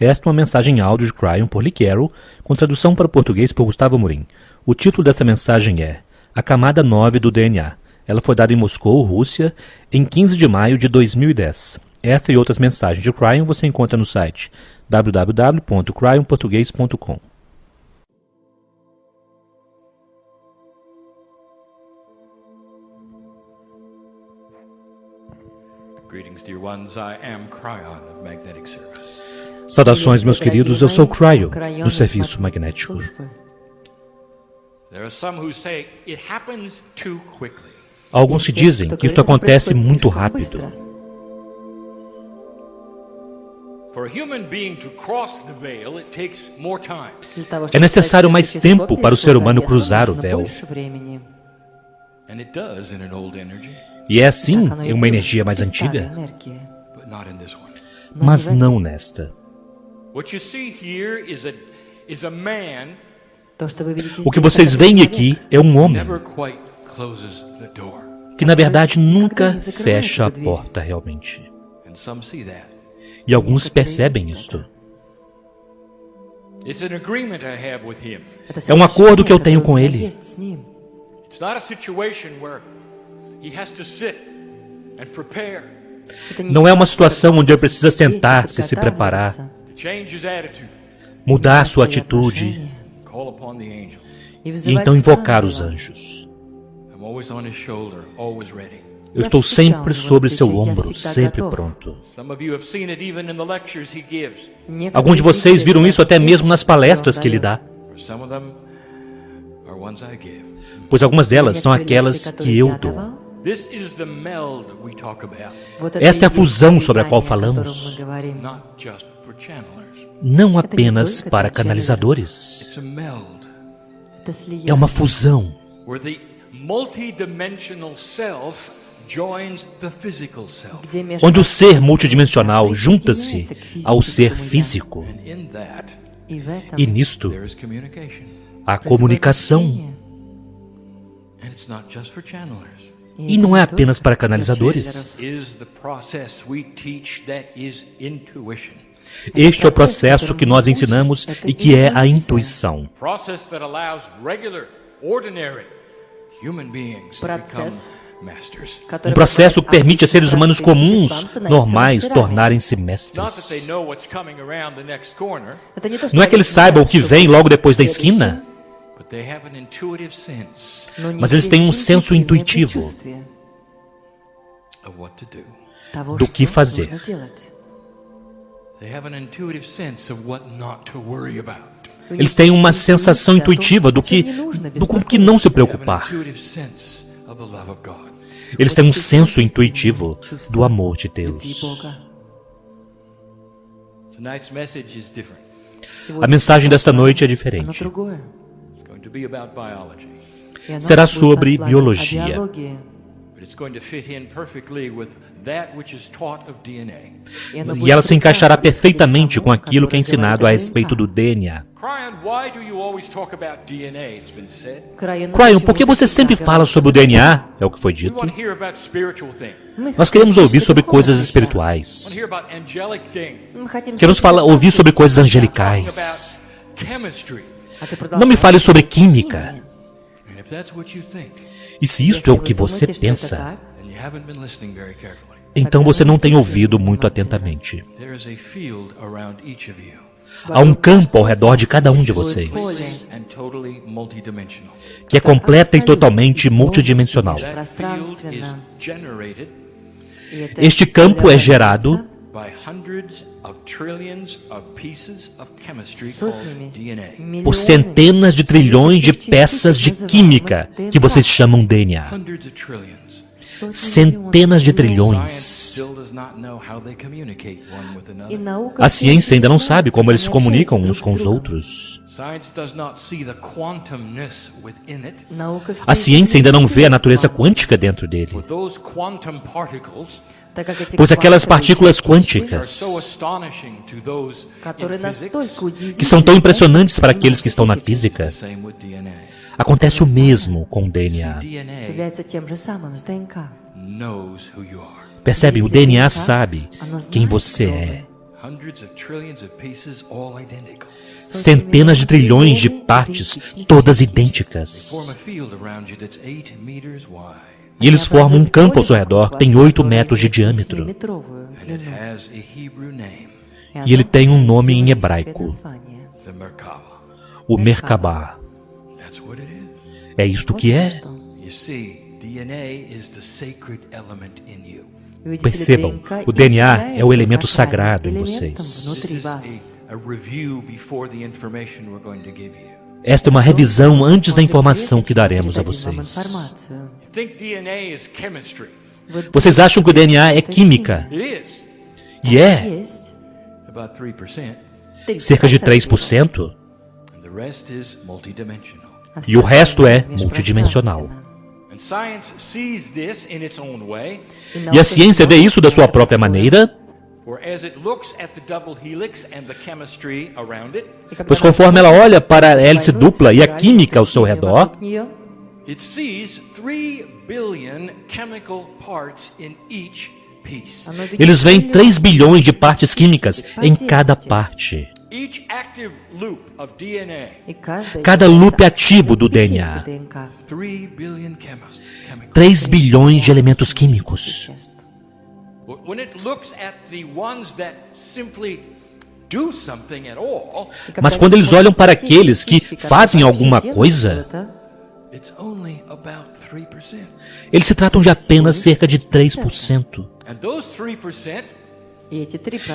Esta é uma mensagem em áudio de Cryon por Lee Carroll, com tradução para o português por Gustavo Amorim. O título dessa mensagem é A Camada 9 do DNA. Ela foi dada em Moscou, Rússia, em 15 de maio de 2010. Esta e outras mensagens de Cryon você encontra no site www.cryonportugues.com. Greetings, dear ones. I am Cryon of Magnetic Service. Saudações, meus queridos. Eu sou Cryon, do Serviço Magnético. There are some who say it happens too quickly. Alguns que dizem que isto acontece muito rápido. For a human being to cross the veil, it takes more time. É necessário mais tempo para o ser humano cruzar o véu. And it does in an old energy, E é assim em uma energia mais antiga, but not in this one. mas não nesta. What you see here is a man O que vocês veem aqui é um who homem never quite closes the door. que, na verdade, nunca fecha a porta realmente. And some see that. E alguns percebem isto. It's an agreement I have with him. É um acordo que eu tenho com ele. It's not a situation where he has to sit and prepare Não é uma situação onde ele precisa sentar-se e se preparar, to change his attitude, mudar sua atitude call upon the angel. e então invocar os anjos. I'm always on his shoulder, always ready. Eu estou sempre sobre seu ombro, sempre pronto. Some of you have seen it even in the lectures he gives. Alguns de vocês viram isso até mesmo nas palestras que ele dá, For some of them are ones I give. pois algumas delas são aquelas que eu dou. This is the meld we talk about, Esta é a fusão sobre a qual falamos, not just for channelers. não apenas para canalizadores. It's a meld É uma fusão where the multidimensional self joins the physical self. onde o ser multidimensional junta-se ao ser físico. And in that, E nisto there is communication. há comunicação. And it's not just for channelers. E não é apenas para canalizadores. This is the process we teach that is intuition. Este é o processo que nós ensinamos e que é a intuição. Process that allows regular, ordinary human beings to become masters. Um processo que permite a seres humanos comuns, normais, tornarem-se Not that mestres. they know what's coming around the next corner, Não é que eles saibam o que vem logo depois da esquina, but they have an intuitive sense mas eles têm um senso intuitivo of what to do. do que fazer. They have an intuitive sense of what not to worry about. Eles têm uma sensação intuitiva do que não se They have an preocupar. intuitive sense of the love of God. Eles têm um senso intuitivo do amor de Deus. Tonight's message is different. A mensagem desta noite é diferente. It's going to be about biology, Será sobre biologia, but it's going to fit in perfectly with that which is taught of DNA. e ela se encaixará perfeitamente com aquilo que é ensinado a respeito do DNA. Cryon, why do you always talk about DNA? It's been said. Cryon, por que você sempre fala sobre o DNA? É o que foi We dito. want to hear about spiritual things. Nós queremos ouvir sobre coisas We want espirituais. to hear about angelic things. Queremos ouvir sobre coisas angelicais. About chemistry. Não me fale sobre química. And if that's what you think, E se isto é o que você pensa, then you haven't been listening very carefully. então você não tem ouvido muito atentamente. There is a field around each of you, Há um campo ao redor de cada um de vocês, and totally multidimensional. que é completa e totalmente multidimensional. That field is generated Este campo é gerado by hundreds of trillions of pieces of chemistry called DNA. por centenas de trilhões de peças de química que vocês chamam DNA. Hundreds of trillions. Centenas de Science trilhões. still does not know how they communicate one with another. A ciência ainda não sabe como eles se comunicam uns com os outros. Science does not see the quantumness within it. A ciência ainda não vê a natureza quântica dentro dele, For those quantum particles pois aquelas partículas are so quânticas, astonishing to those in physics, que são tão impressionantes para aqueles que estão na the física, same with DNA. acontece o mesmo com o DNA. DNA knows who you are, Percebe? O DNA sabe quem você é, Centenas de trilhões de partes, todas idênticas. E eles formam um campo ao seu redor que tem 8 metros de diâmetro. E ele tem um nome em hebraico, o Merkabah. É isto que é. Percebam, o DNA é o elemento sagrado em vocês. Esta é uma revisão antes da informação que daremos a vocês. Vocês acham que o DNA é química? E é. Cerca de 3%. E o resto é multidimensional. E a ciência vê isso da sua própria maneira, pois conforme ela olha para a hélice dupla e a química ao seu redor, eles veem 3 bilhões de partes químicas em cada parte. Cada loop ativo do DNA. 3 bilhões de elementos químicos. Mas quando eles olham para aqueles que fazem alguma coisa, eles se tratam de apenas cerca de 3%.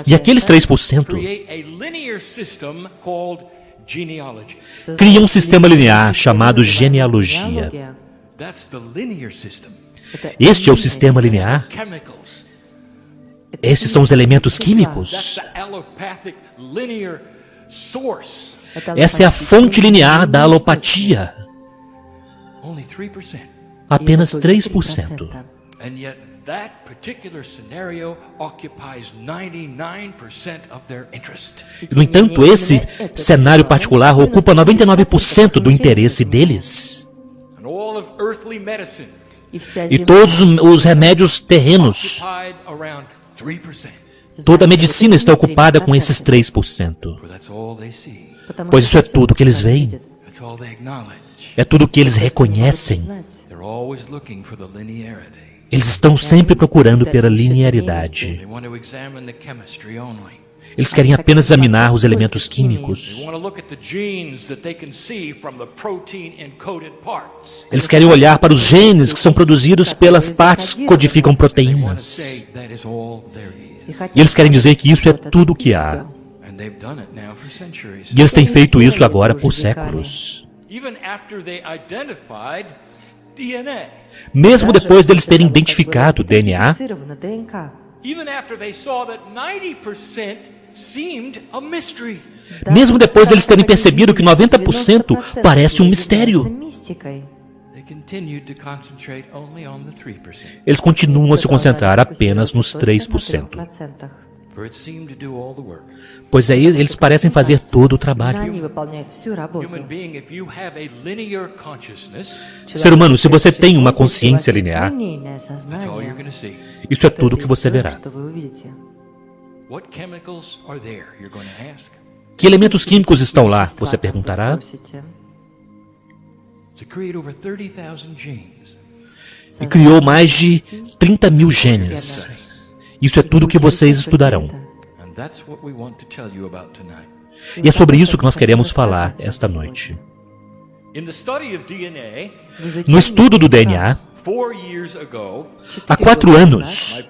E aqueles 3% criam um sistema linear chamado genealogia. Este é o sistema linear. Esses são os elementos químicos. Esta é a fonte linear da alopatia. Apenas 3%. No entanto, esse cenário particular ocupa 99% do interesse deles. E todos os remédios terrenos, toda a medicina está ocupada com esses 3%. Pois isso é tudo que eles veem. É tudo que eles reconhecem. Eles estão sempre procurando pela linearidade. Eles querem apenas examinar os elementos químicos. Eles querem olhar para os genes que são produzidos pelas partes que codificam proteínas. E eles querem dizer que isso é tudo o que há. E eles têm feito isso agora por séculos. Mesmo depois deles terem identificado o DNA, mesmo depois deles terem percebido que 90% parece um mistério, eles continuam a se concentrar apenas nos 3%. Pois aí eles parecem fazer todo o trabalho. Ser humano, se você tem uma consciência linear, isso é tudo o que você verá. Que elementos químicos estão lá? Você perguntará. E criou mais de 30 mil genes. Isso é tudo o que vocês estudarão. E é sobre isso que nós queremos falar esta noite. No estudo do DNA, há 4 anos,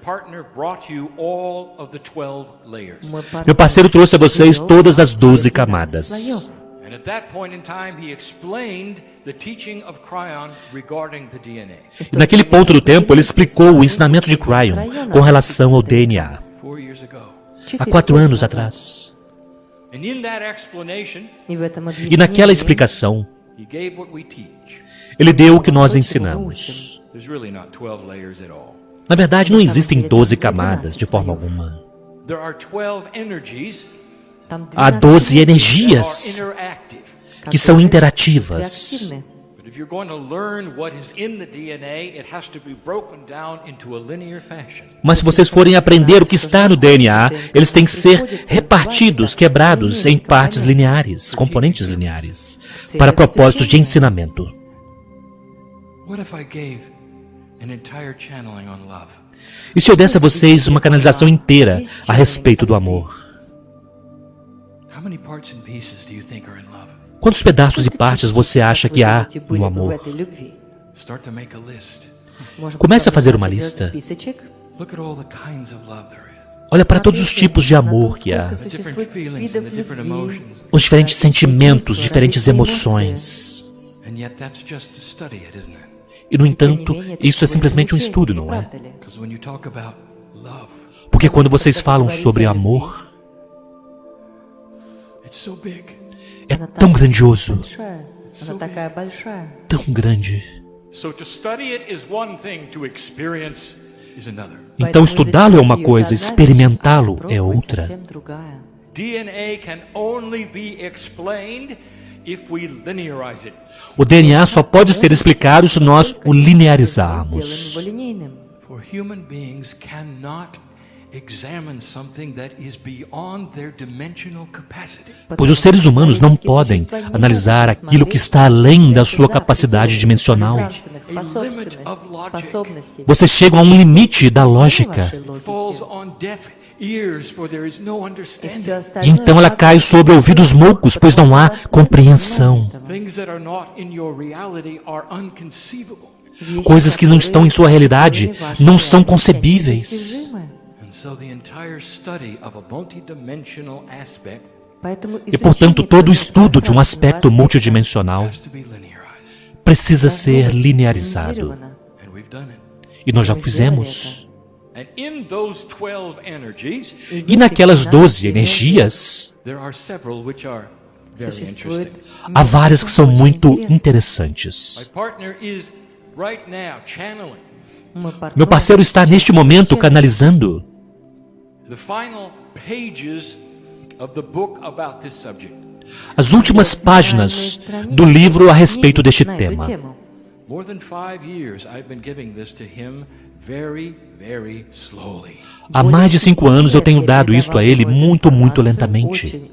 meu parceiro trouxe a vocês todas as 12 camadas. E naquele ponto do tempo, ele explicou o ensinamento de Kryon com relação ao DNA. Há 4 anos atrás. E naquela explicação, ele deu o que nós ensinamos. Na verdade, não existem 12 camadas de forma alguma. Há 12 energias que são interativas. If you're going to learn what is in the DNA, it has to be broken down into a linear fashion. Mas se vocês forem aprender o que está no DNA, eles têm que ser repartidos, quebrados em partes lineares, componentes lineares, para propósitos de ensinamento. What if I gave an entire channeling on love? E se eu desse a vocês uma canalização inteira a respeito do amor? How many parts and pieces do you think are in love? Quantos pedaços e partes você acha que há no amor? Start to make a list. Comece a fazer uma lista. Look at all the kinds of love there is. Olha para todos os tipos de amor que há. The different feelings and the different emotions. Os diferentes sentimentos, diferentes emoções. And yet that's just to study it, isn't it? E, no entanto, isso é simplesmente um estudo, não é? Because when you talk about love, Porque quando vocês falam sobre amor, it's so big. é tão grandioso, tão grande. So to study it is one thing, to experience is another. Então estudá-lo é uma coisa, experimentá-lo é outra. DNA can only be explained if we linearize it. O DNA só pode ser explicado se nós o linearizarmos. For human beings cannot examine something that is beyond their dimensional capacity. Pois os seres humanos não podem analisar aquilo que está além da sua capacidade dimensional. A limit of logic Vocês chegam a um limite da lógica. falls on deaf ears, for there is no understanding. E então ela cai sobre ouvidos moucos, pois não há compreensão. Things that are not in your reality are unconceivable. Coisas que não estão em sua realidade não são concebíveis. And so the entire study of a multidimensional aspect E, portanto, todo o estudo de um aspecto multidimensional has to be linearized. precisa ser linearizado. And we've done it. E nós já fizemos. And in those 12 energies, E naquelas 12 energias, there are several which are very interesting. há várias que são muito interessantes. My partner is right now channeling Meu parceiro está neste momento canalizando the final pages of the book about this subject. as últimas páginas do livro a respeito deste tema. More than 5 years I've been giving this to him very, very slowly. Há mais de 5 anos eu tenho dado isto a ele muito, muito lentamente,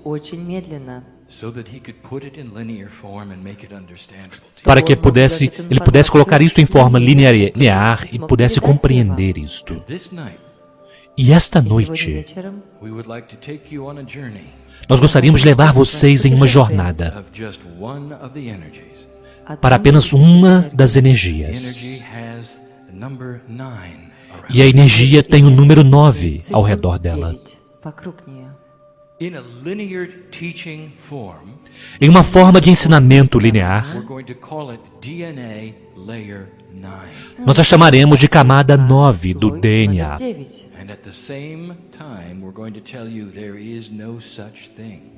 So that he could put it in linear form and make it understandable to you. para que ele pudesse colocar isto em forma linear e pudesse compreender isto. This night, E esta noite, we would like to take you on a journey nós gostaríamos de levar vocês em uma jornada of just one of the energies. para apenas uma das energias. Energy has the number 9 around. E a energia tem o número 9 ao redor dela. In a linear teaching form, Em uma forma de ensinamento linear, we're going to call it DNA layer 9. nós a chamaremos de camada 9 do DNA. And at the same time, we're going to tell you there is no such thing.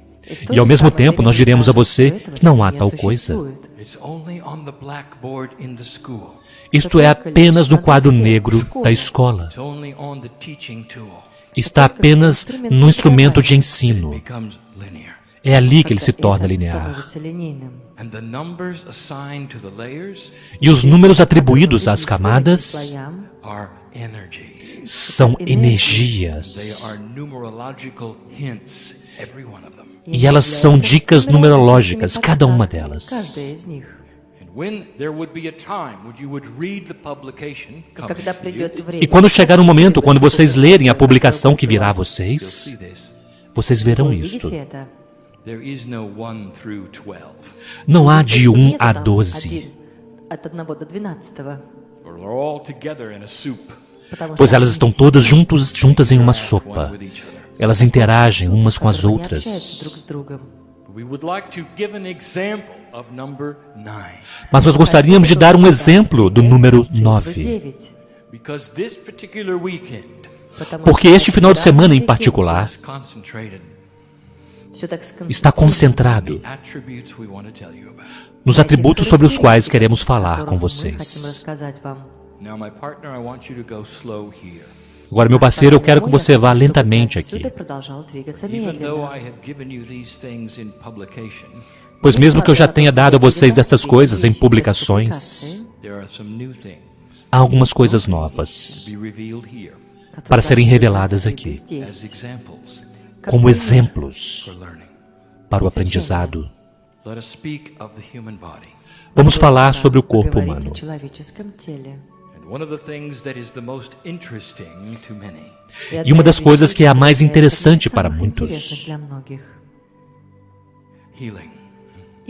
E ao mesmo tempo nós diremos a você que não há tal coisa. It's only on the blackboard in the school. Isto é apenas no quadro negro da escola. It's only on the teaching tool. Está apenas no instrumento de ensino. Becomes linear. É ali que ele se torna linear. And the numbers assigned to the layers E os números atribuídos às camadas are energy. são They energias. are numerological hints, every one of them. E elas são dicas numerológicas, cada uma delas. And when there would be a time when you would read the publication coming to you, E quando chegar um momento, quando vocês lerem a publicação que virá a you'll vocês, see this. vocês verão isto. There is no 1 through 12. Não há de 1 a 12, For they're all together in a soup pois elas estão todas juntas em uma sopa. with each other. Elas interagem umas com as outras. We would like to give an example of number 9. Mas nós gostaríamos de dar um exemplo do número 9. Because this particular weekend Porque este final de semana em particular is concentrated está concentrado in attributes we want to tell you about. nos atributos sobre os quais queremos falar com vocês. Now, my partner, I want you to go slow here. Agora, meu parceiro, eu quero que você vá lentamente aqui. Even though I have given you these things in publication, Pois mesmo que eu já tenha dado a vocês estas coisas em publicações, there are some new things há algumas coisas novas to be revealed here para serem reveladas aqui, as examples como exemplos for learning. para o aprendizado. Let us speak of the human body. Vamos falar sobre o corpo humano. And one of the things that is the most interesting to many E uma das coisas que é a mais interessante para muitos, healing.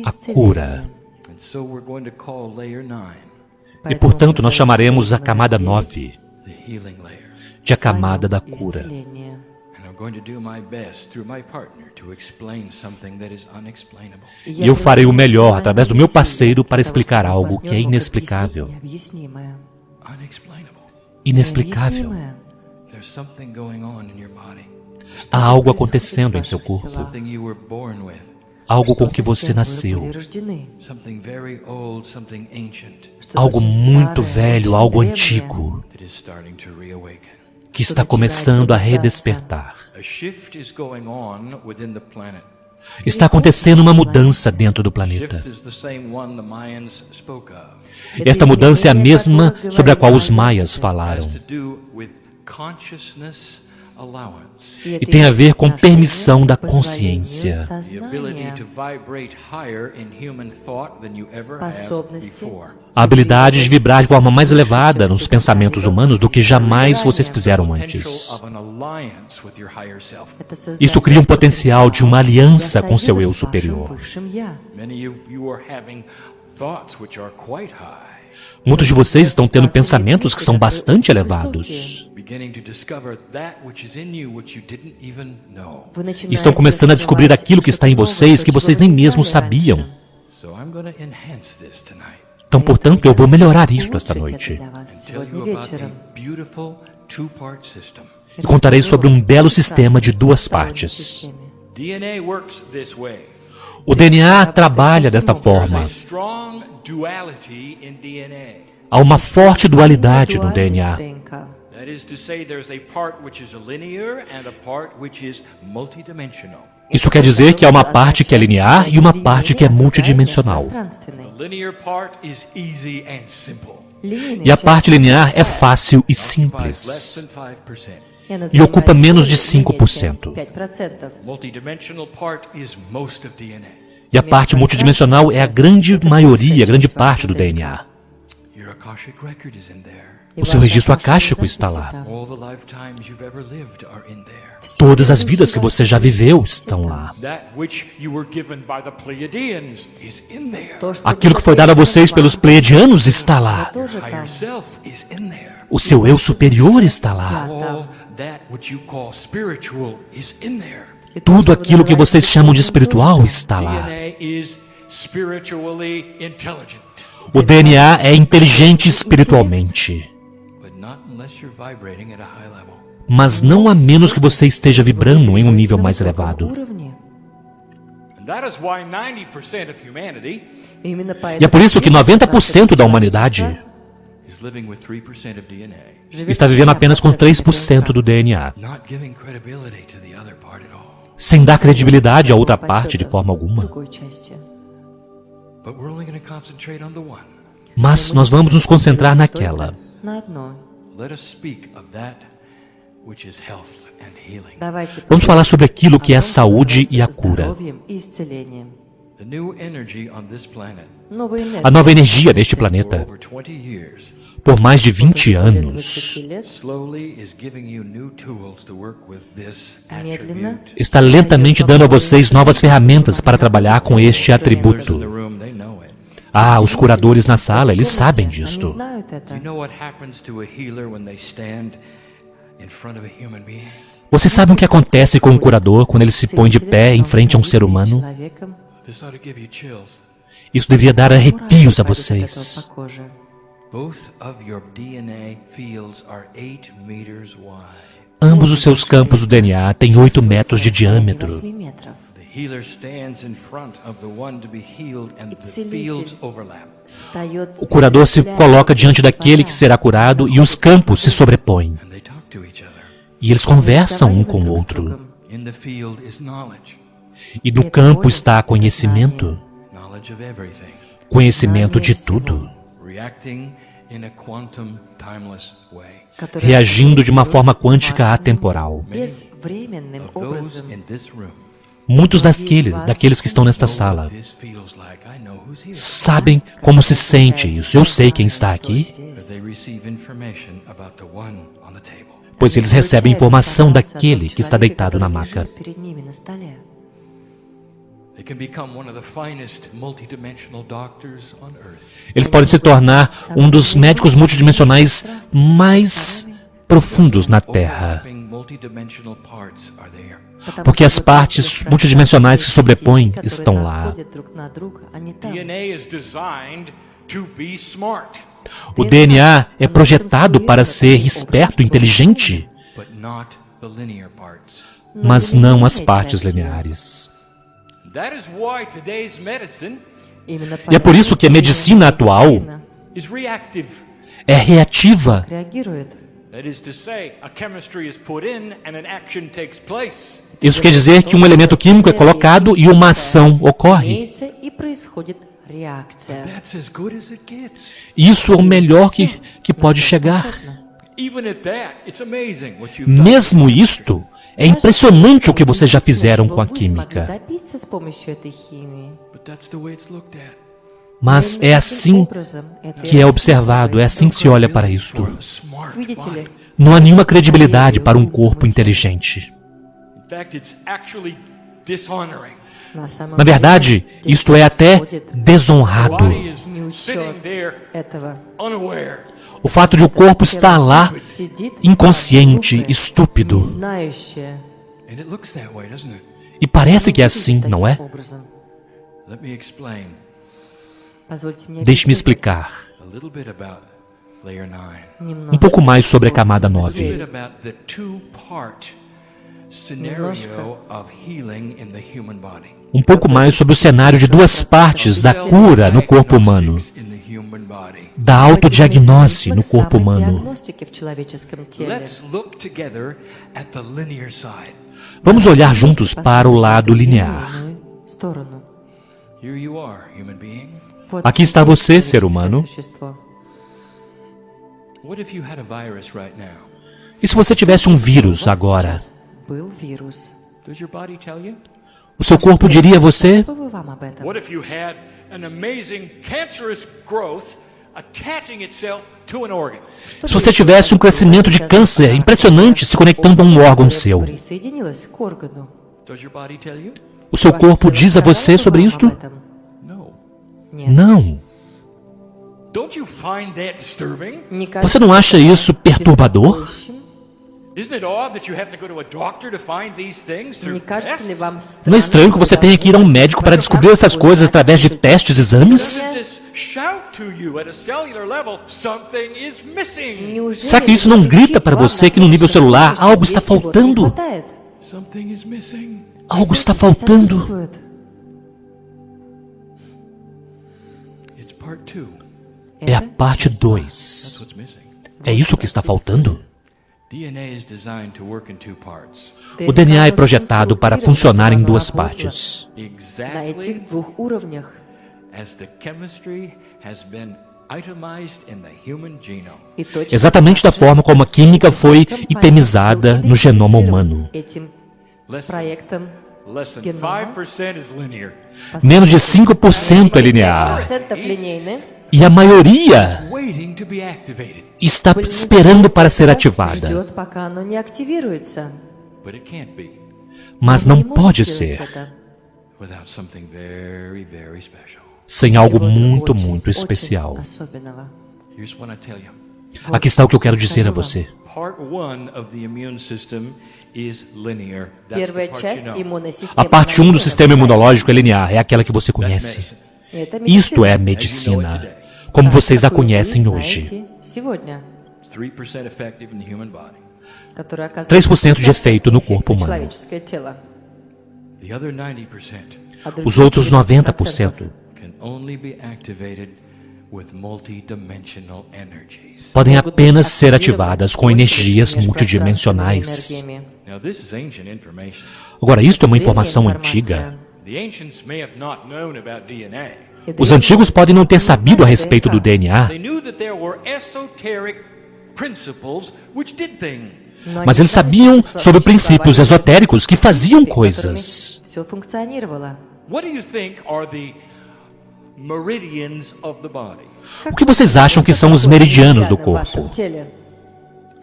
a cura. And so we're going to call layer 9 E, portanto, nós chamaremos a camada 9 the healing layer. de a camada da cura. And I'm going to do my best through my partner to explain something that is unexplainable. E eu farei o melhor através do meu parceiro para explicar algo que é inexplicável. Unexplainable. Inexplicável. There's something going on in your body. Há algo acontecendo em seu corpo. Something you were born with. Algo com que você nasceu. Something very old, something ancient Algo muito velho, algo antigo, that is starting to reawaken. que está começando a redespertar. A shift is going on within the planet. Está acontecendo uma mudança dentro do planeta. Shift is the same one the Mayans spoke of. Esta mudança é a mesma sobre a qual os maias falaram. Has to do with consciousness allowance. E tem a ver com permissão da consciência. The ability to vibrate higher in human thought than you ever have before. A habilidade de vibrar de forma mais elevada nos pensamentos humanos do que jamais vocês fizeram antes. Potential of an alliance with your higher self. Isso cria um potencial de uma aliança com seu eu superior. Many of you are having thoughts which are quite high. Muitos de vocês estão tendo pensamentos que são bastante elevados. Beginning to discover that which is in you which you didn't even know. Estão começando a descobrir aquilo que está em vocês que vocês nem mesmo sabiam. So I'm going to enhance this tonight Então, portanto, eu vou melhorar isto esta noite. and tell you about a beautiful two-part system. E contarei sobre um belo sistema de duas partes. DNA works this way. O DNA trabalha desta forma. There's a strong duality in DNA. Há uma forte dualidade no DNA. That is to say, there's a part which is linear and a part which is multidimensional. Isso quer dizer que há uma parte que é linear e uma parte que é multidimensional. The linear part is easy and simple. E a parte linear é fácil e Occupies less simples. than 5%. E ocupa menos de 5%. Multidimensional part is most of DNA. E a parte multidimensional é a grande maioria, a grande parte do DNA. Your Akashic record is in there. O seu registro akáshico está lá. All the lifetimes you've ever lived are in there. Todas as vidas que você já viveu estão lá. That which you were given by the Pleiadians is in there. Aquilo que foi dado a vocês pelos pleiadianos está lá. Higher self is in there. O seu eu superior está lá. All that which you call spiritual is in there. Tudo aquilo que vocês chamam de espiritual está lá. DNA is spiritually intelligent, O DNA é inteligente espiritualmente, but not unless you're vibrating at a high level. mas não a menos que você esteja vibrando em um nível mais elevado. And that is why 90% of humanity E é por isso que 90% da humanidade is living with 3% of DNA, está vivendo apenas com 3% do DNA, not giving credibility to the other part at all. sem dar credibilidade à outra parte de forma alguma. But we're only going to concentrate on the one. Mas nós vamos nos concentrar naquela. Let us speak of that which is health and healing. Vamos falar sobre aquilo que é a saúde e a cura. The new energy on this planet A nova energia neste for planeta, over 20 years por mais de 20 anos, slowly is giving you new tools to work with this attribute. está lentamente dando a vocês novas ferramentas para trabalhar com este In atributo. the room, they know it. Ah, os curadores na sala, eles sabem disto. Do you know what happens to a healer when they stand in front of a human being? Você sabe o que acontece com um curador quando ele se põe de pé em frente a um ser humano? This ought to give you chills. Isso devia dar arrepios a vocês. Both of your DNA fields are 8 meters wide. Ambos os seus campos do DNA têm 8 metros de diâmetro. The healer stands in front of the one to be healed and the fields overlap. O curador se coloca diante daquele que será curado e os campos se sobrepõem. And they talk to each other. E eles conversam um com o outro. In the field is knowledge. E no campo está conhecimento. Knowledge of everything. Conhecimento de tudo. Reacting in a quantum timeless way. Reagindo de uma forma quântica atemporal. Безвременным Of those образом. in this room, Muitos daqueles que estão nesta sala this feels like I know who's here. sabem como se sente isso. Eu sei quem está aqui, But they receive information about the one on the table. pois eles recebem informação daquele que está deitado na maca. Перед ними на столе. They can become one of the finest multidimensional doctors on earth. Eles podem se tornar um dos médicos multidimensionais mais profundos na Terra, Overlapping multidimensional parts are there. porque as partes multidimensionais que se sobrepõem estão lá. Друг на друга, они там. DNA is designed to be smart, O DNA é projetado para ser esperto, inteligente, but not the linear parts. mas não as partes lineares. That is why today's medicine Именно E é por isso que a medicina atual is reactive. é reativa. реагирует. That is to say, a chemistry is put in and an action takes place. Isso quer dizer que um elemento químico é colocado e uma ação ocorre. Имеется и происходит реакция. That's as good as it gets. Isso é o melhor que pode chegar. Even at that, it's amazing what you've done. Mesmo isto, é impressionante o que vocês já fizeram com a Вы смогли química. добиться с помощью этой химии. But that's the way it's looked at. Mas é assim que é observado, é assim que se olha para isto. A smart Видите ли, body. Não há nenhuma credibilidade para um corpo inteligente. In fact, it's actually dishonoring. на самом Na verdade, деле, isto é até desonrado. Body is не sitting учет there этого. unaware. O fato de o corpo estar lá, Сидит inconsciente, глупое, estúpido. не знающее. And it looks that way, doesn't it? E parece que é assim, Таким não é? образом. Let me explain Позвольте мне Deixe-me объяснить explicar a little bit about layer 9. um pouco mais sobre a camada A little 9. bit about the two-part scenario of healing in the human body. Um pouco mais sobre o cenário de duas partes da cura no corpo humano, Diagnostics in the human body. da autodiagnose no corpo humano. Диагностики в человеческом теле. Let's look together at the linear side. Vamos olhar juntos para o lado linear. Прямую сторону. Here you are, human being. Вот Aqui está você, человеческое ser humano. существо. What if you had a virus right now? E se você tivesse um У vírus вас agora? сейчас был вирус. Does your body tell you? O seu corpo diria a você? Что бы вам об этом? What if you had an amazing cancerous growth attaching itself to an organ? Se você tivesse um crescimento de câncer impressionante se conectando a um órgão seu, Присоединилась к органу. Does your body tell you? o seu corpo diz a você sobre isto? No. Нет. Não. Don't you find that disturbing? Не Você não acha isso perturbador? беспокоящим? Isn't it odd that you have to go to a doctor to find these things through Не кажется ли tests? вам Não é estranho que você tenha que ir a um médico para descobrir essas coisas através de testes, exames? Doesn't this shout to you at a cellular level, something is missing? Será que isso não grita para você que no nível celular algo está faltando? Something is missing. Algo está faltando. It's part 2. É a parte 2. That's what's missing. É isso que está faltando? DNA is designed to work in two parts. O DNA é projetado para funcionar em duas partes. На Exactly этих двух уровнях. as the chemistry has been itemized in the human genome. И точно Exatamente da forma como a química foi itemizada no genoma humano. Этим Less, проектом less than Genoma. 5% is linear. Menos de 5% é linear. 5% линейны. E a maioria Waiting to be activated. está esperando para ser ativada. Ждет, пока оно не активируется. But it can't be Mas Не não может pode сделать ser это. without something very, very special. sem algo Чего-то muito, очень, muito очень especial. особенного. Here's what I tell you. Aqui está o que eu quero dizer a você. Part 1 of the immune system is linear. That's the Первая part часть you know. иммунной системы. A parte 1 do sistema imunológico é linear, é aquela que você That's conhece. medicine. Это Isto é a медицина. medicina, como vocês a conhecem hoje. Знаете сегодня, It's 3% effective in the human body. которая оказывает 3% de efeito no corpo на humano. человеческое тело. The other 90% А Os другие outros 90% 90% can only be activated with multidimensional energies. podem apenas ser ativadas com energias multidimensionais. Now this is ancient information. Agora, isto é uma informação antiga. The ancients may have not known about DNA. Os antigos podem não ter sabido a respeito do DNA, They knew that there were esoteric principles which did things. mas eles sabiam sobre princípios esotéricos que faziam coisas. Все функционировало. What do you think are the meridians of the body? O que vocês acham que são os meridianos do В вашем corpo? теле.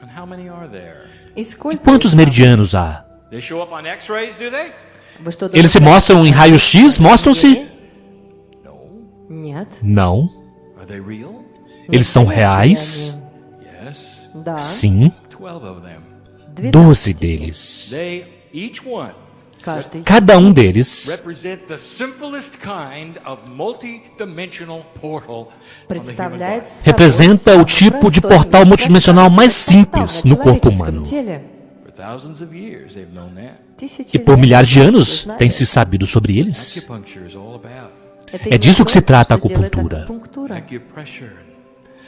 And how many are there? И сколько Quantos meridianos há? They show up on x-rays, do they? Вы что, Eles se mostram em raio-x? Mostram-se? No. Нет. Não. Are they real? Eles são reais? Yes. Да. Sim. 12 of them. 12 deles. They, each one, Каждый. Cada um deles represent the simplest kind of multi-dimensional portal on the human Представляет body. собой representa o самый tipo de простой portal multidimensional mais simples no corpo человеческом humano. теле. For thousands of years they've known that. Тысячи E por лет milhares de люди anos знали. tem se sabido sobre eles. Acupuncture is all about Это É disso именно que se то, trata a что делает acupuntura. акупунктура. acupressure,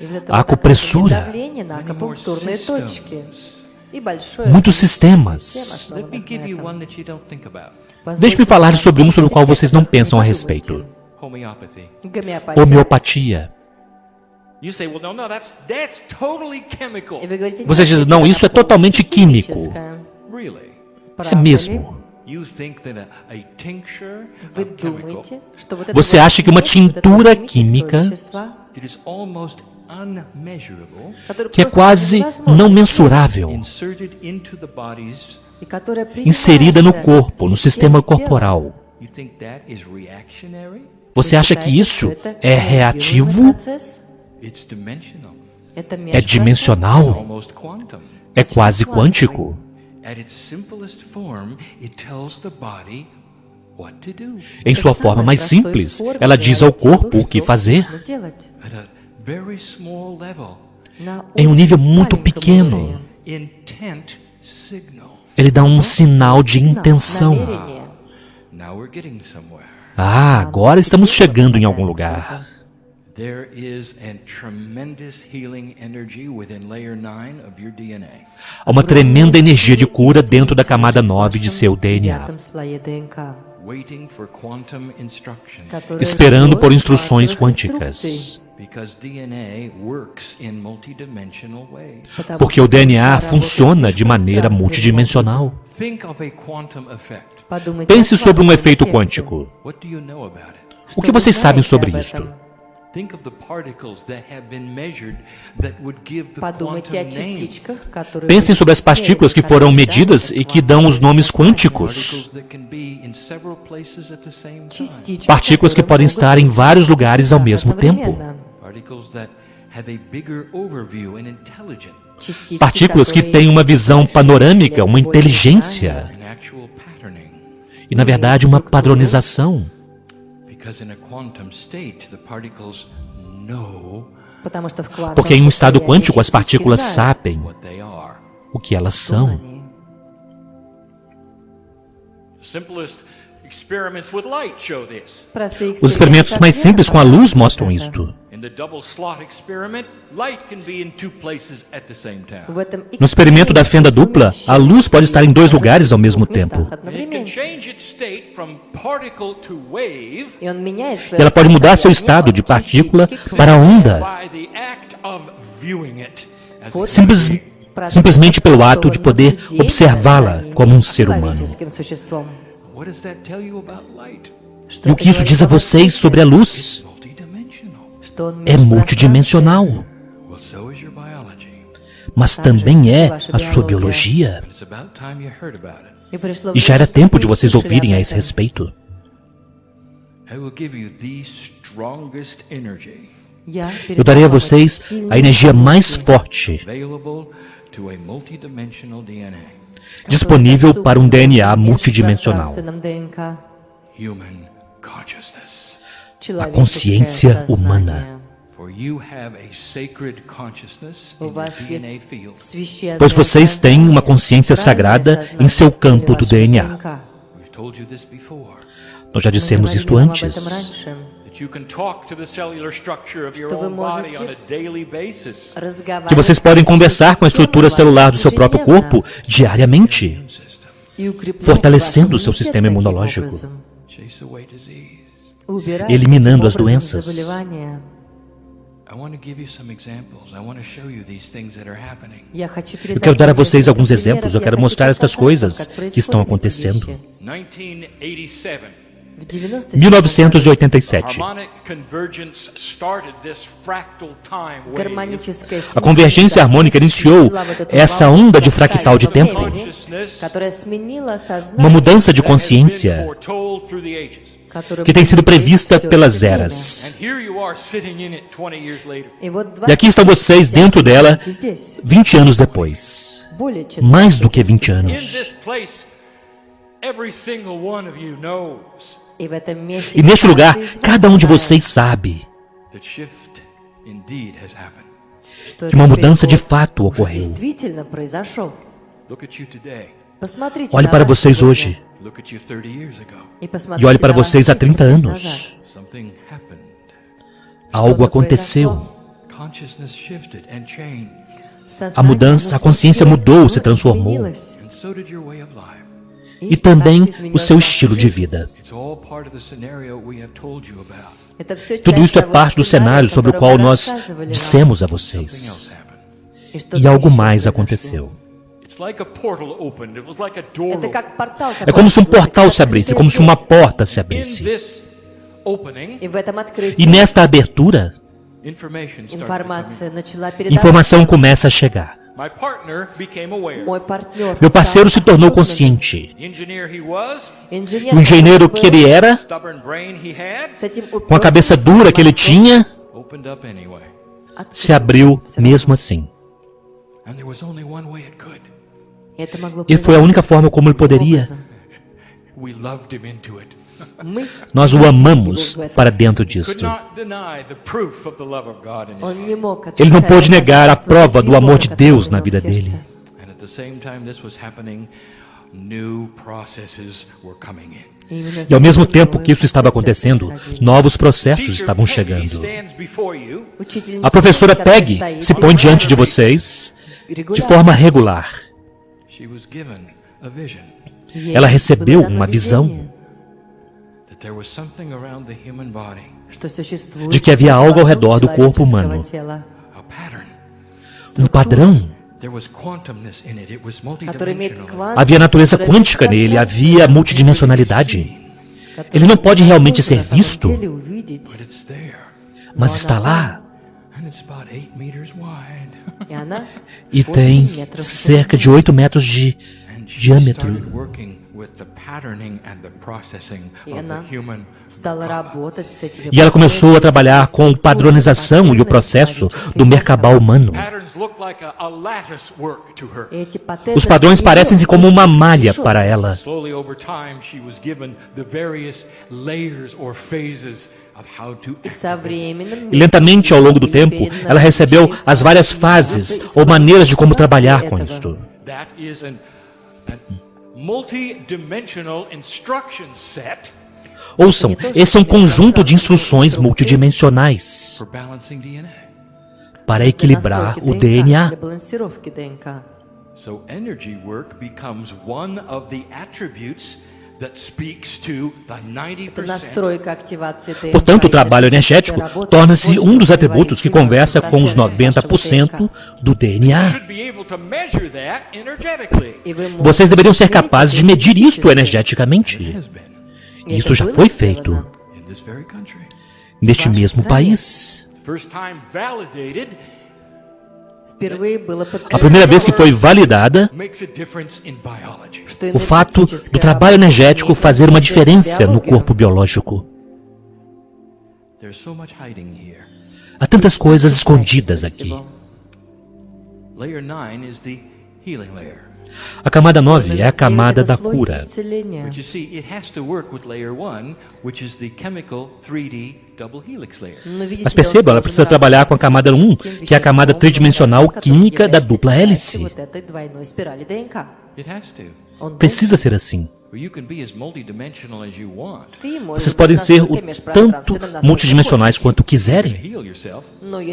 И для A того, как acupressura. давление на many more акупунктурные точки. systems. И большое Muitos количество sistemas. систем, Let me основанных give на you этом. one that you don't think about. Deixe-me falar sobre um sobre o qual vocês não pensam a respeito. Homeopathy. Гомеопатия. Homeopatia. You say, well, no, that's totally chemical. И вы говорите, Vocês dizem, não, isso é totalmente químico. химическое. Really? É Правда ли? mesmo. You think that a tincture Вы of chemical думаете, что вот это Você вот acha que uma химическое, вот это tintura химическое química вещество, that is almost unmeasurable, которое que é просто quase невозможно não измерить, mensurável, inserted into the bodies, e которое inserida no принимается corpo, no в sistema систему тела. corporal. you think that is reactionary? Você acha que isso é reativo? It's dimensional. É dimensional? Almost quantum. É quase quântico? At its simplest form, it tells the body what to do. Em sua forma mais simples, ela diz ao corpo o que fazer. At a very small level, Em um nível muito pequeno, intent signal. ele dá um sinal de intenção. Now we're getting somewhere. Ah, agora estamos chegando em algum lugar. There is a tremendous healing energy within layer 9 of your DNA. Há uma tremenda energia de cura dentro da camada 9 de seu DNA, Waiting for quantum instruction. esperando por instruções quânticas. Because DNA works in multidimensional ways. Porque o DNA funciona de maneira multidimensional. Think of a quantum effect. Pense sobre um efeito quântico. What do you know about it? O que vocês sabem sobre isto? Think of the particles that have been measured that would give the Подумайте о quantum name. частичках, которые... Pensem sobre as partículas que foram medidas e que dão os nomes quânticos. Particles that can be in several places at the same time. Частички, Partículas que которые podem могут estar em быть vários lugares ao mesmo одновременно. tempo. Particles that have a bigger overview and intelligence Частички, Partículas que которые têm uma visão имеют panorâmica, uma более inteligência and actual patterning. e, na verdade, uma padronização. Because in a quantum state, the particles know Потому что в квантовом Porque em um estado состоянии quântico as частички partículas знают, sabem what they are. o que elas кто são. они. The simplest experiments with light show this. Простые Os experimentos mais simples com a luz mostram isto. In the double slot experiment, light can be in two places at the same time. В этом No experimento da fenda dupla, a luz pode estar em dois lugares ao mesmo tempo. And it can change its state from particle to wave E он меняет E свое ela pode mudar seu estado de partícula para onda, by the act of viewing it as a simples- simplesmente pelo ato de poder observá-la como um ser humano. человеческим существом. What does that tell you about light? E o que isso diz a vocês sobre a luz? Multidimensional. Что он É multidimensional, Well, so is your biology. mas também é a sua biologia. It's about time you heard about it. И пришло E já время, era tempo чтобы de вы vocês слышали ouvirem об a esse этом. respeito. I will give you the strongest energy Eu darei a vocês a energia mais forte available to a multidimensional DNA. disponível para um DNA multidimensional. Human consciousness. A consciência humana. For you have a sacred consciousness in У your вас есть DNA field. священное Pois vocês têm uma сознание, consciência сакральное sagrada em сознание seu campo do вашего DNA. ДНК. We've told you this before. Nós já Мы dissemos говорили isto вам об этом antes. раньше. That you can talk to the cellular structure of your Что вы own body on можете a daily basis. Разговаривать Que vocês podem conversar com a estrutura celular do seu próprio corpo diariamente, Immune system. и укреплять fortalecendo ваш o seu иммунитет sistema таким imunológico, образом, Chase away disease. убирая eliminando таким as образом doenças. заболевания. I want to give you some examples. I want to show you these things that are happening. Я хочу Eu quero dar a vocês alguns примеры, exemplos, eu quero хочу mostrar estas показать, coisas как que estão происходят эти acontecendo. вещи. 1987. В 97 1987. Harmonic convergence started this fractal time wave. гармоническая A convergência harmônica iniciou essa onda de fractal de tempo, которая сменила сознание, uma mudança de that has been consciência foretold through the ages. которая que tem sido будет prevista всё pelas это время. eras. And here you are sitting in it 20 years later. И вот E aqui estão vocês dentro dela здесь, 20 anos depois. более чем Mais do que 20 In anos. this place, every single one of you knows И в этом месте E neste lugar, каждый из вас cada um de знает, vocês sabe that shift indeed has happened. что que uma этот mudança de переход fato уже ocorreu. действительно произошел. Look at you today. Посмотрите Olhe на para вас vocês сегодня hoje Look at you 30 years ago. и e посмотрите olhe para на вас vocês há 30 30 лет anos. назад. Something happened. Algo Что-то aconteceu. произошло. Consciousness shifted and changed. Сознание, A mudança, a consciência mudou, se transformou. изменилось. And so did your way of life. E também o seu estilo de vida. It's all part of the scenario we have told you about. Это всё Tudo часть isso é того parte do сценария, cenário sobre o который qual мы nós рассказывали вам. dissemos a Something vocês. else happened. И что-то E algo ещё mais произошло. aconteceu. It's like a portal opened. It was like a door Это opened. как портал, É como se um portal se abrisse, como se uma porta se In abrisse. this opening, И в этом открытии E nesta abertura, information started to come информация начала передаваться. informação começa a chegar. in. My partner became aware. Мой партнер Meu parceiro se стал tornou осознанным. consciente. Engineer he was, Инженер, O engenheiro который que ele era, stubborn brain he had, с этим com a cabeça dura que ele tinha, opened up anyway. se abriu mesmo assim. And there was only one way it could. Это могло E foi a única forma como ele poderia. образом. We loved him into it. Мы Nós o amamos para dentro disto. Could not deny the proof of the love of God in his Он life. не мог Ele não отрицать pôde negar a достоинство prova do Его, amor de которое Deus было na в vida сердце. dele. And at the same time this was happening, new processes were coming in. И именно E ao mesmo с tempo этим que isso estava acontecendo, novos processos Teacher estavam Peggy chegando. stands before you Учительница, A professora которая Peggy стоит se перед põe вами diante de vocês de регулярно, forma regular. She was given a vision ей Ela recebeu было дано uma visão видение, that there was something around the human body, что существует de que havia algo ao redor do человеческого corpo humano. тела, a pattern. Padrão. There was quantumness in it. It was который имеет multidimensional. квантовую Havia natureza структуру quântica nele, пространства, havia multidimensionalidade. которую Ele não pode realmente невозможно ser на самом visto, деле увидеть. But it's there. mas está lá. And it's about 8 meters wide. И она E 8 tem метров cerca de 8 metros de And she diâmetro. started working with the patterning and the processing И of the она human. стала работать с этими E ela começou a trabalhar com структурами, padronização e o processo do Merkabah humano. Patterns look like a lattice work to her. Эти паттерны Os padrões для parecem-se неё como uma malha хорошо. para ela. Slowly over time, she was given the various layers or phases of how to И со временем, E lentamente, ao longo do tempo, ela recebeu as várias fases ou maneiras de como trabalhar com isto. That is a multi-dimensional instruction set Ouçam, esse é um conjunto de instruções multidimensionais for balancing DNA. para equilibrar o DNA. для балансировки ДНК. So energy work becomes one of the attributes that speaks to the Это 90% настройка активации ДНК. Portanto, o И trabalho энергетическая energético работа torna-se больше um dos говорит atributos que 90% conversa com os вашего 90% ДНК. do DNA. should be able to measure that energetically. И вы Vocês deveriam ser можете capazes de измерить medir isto это. energeticamente. Has been И Isso это já было foi сделано. feito in this very country. neste mesmo país. First time validated Впервые было A primeira vez que foi validada makes a difference in biology. что o fato do энергетическая trabalho работа energético имеет fazer uma влияние на diferença no биологию. corpo biológico. There's so much hiding here. Há tantas coisas escondidas aqui. Layer 9 is the healing layer. A camada 9 é a И camada вот da это слой cura. исцеления. But you see, it has to work with layer 1, which is the chemical 3D double helix layer. Но, видите Mas ли, он perceba, ela должен precisa trabalhar com a camada 1, que é a camada tridimensional química da dupla hélice. Вот этой двойной спирали ДНК. It has to. Он Precisa ser assim. Well, you can be as multidimensional as you want. Vocês podem ser o tanto multidimensionais quanto quiserem, Heal yourself.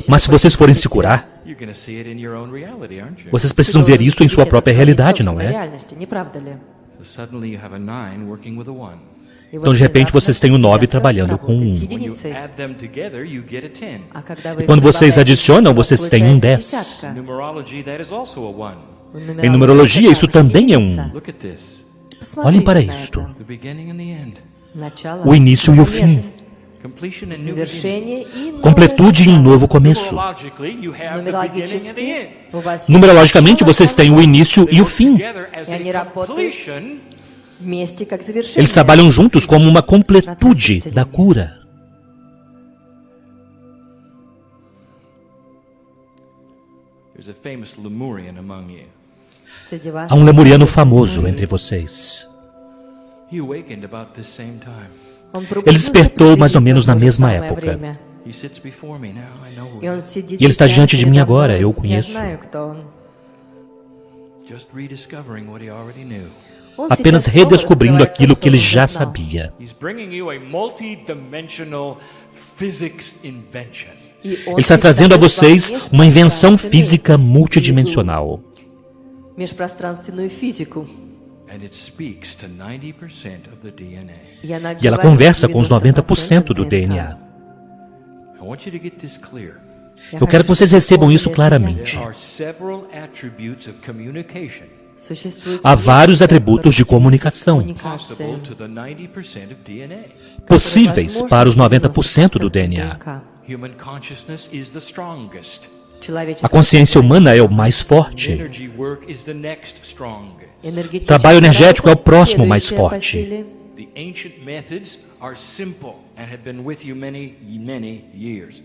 mas se vocês forem se curar, You're going to see it in your own reality, aren't you? vocês precisam ver isso em sua própria realidade, não é? So suddenly you have a 9 working with a 1. Então, de repente, vocês têm o 9 trabalhando com 1. When you add them together, you get a 10. E quando vocês adicionam, vocês têm um 10. In numerology, that is also a 1. Em numerologia, isso também é 1. Look at this. Olhem para isto. The beginning and the end. O início e o fim. Completion and new beginning. Completude e um novo começo. Numerologically, you have the beginning and the end. Numerologicamente, vocês têm o início e o fim. Together as a completion. Eles trabalham juntos como uma completude da cura. There's a famous Lemurian among you. Há um lemuriano famoso entre vocês. He awakened about this same time. Ele despertou mais ou menos na mesma época. He sits before me now. I know who. E ele está diante de mim agora, eu o conheço. Just rediscovering what he already knew. Apenas redescobrindo aquilo que ele já sabia. He's bringing you a multi-dimensional physics invention. Ele está trazendo a vocês uma invenção física multidimensional. And it speaks to 90% of the DNA. E ela conversa com os 90% do DNA. I want you to get this clear. Eu quero que vocês recebam isso claramente. There are several attributes of communication Há vários atributos de comunicação possible to the 90% of DNA. possíveis para os 90% do DNA. Human consciousness is the strongest. A consciência humana é o mais forte. Energy work is the next strong. Trabalho energético é o próximo mais forte. The ancient methods are simple and have been with you many years.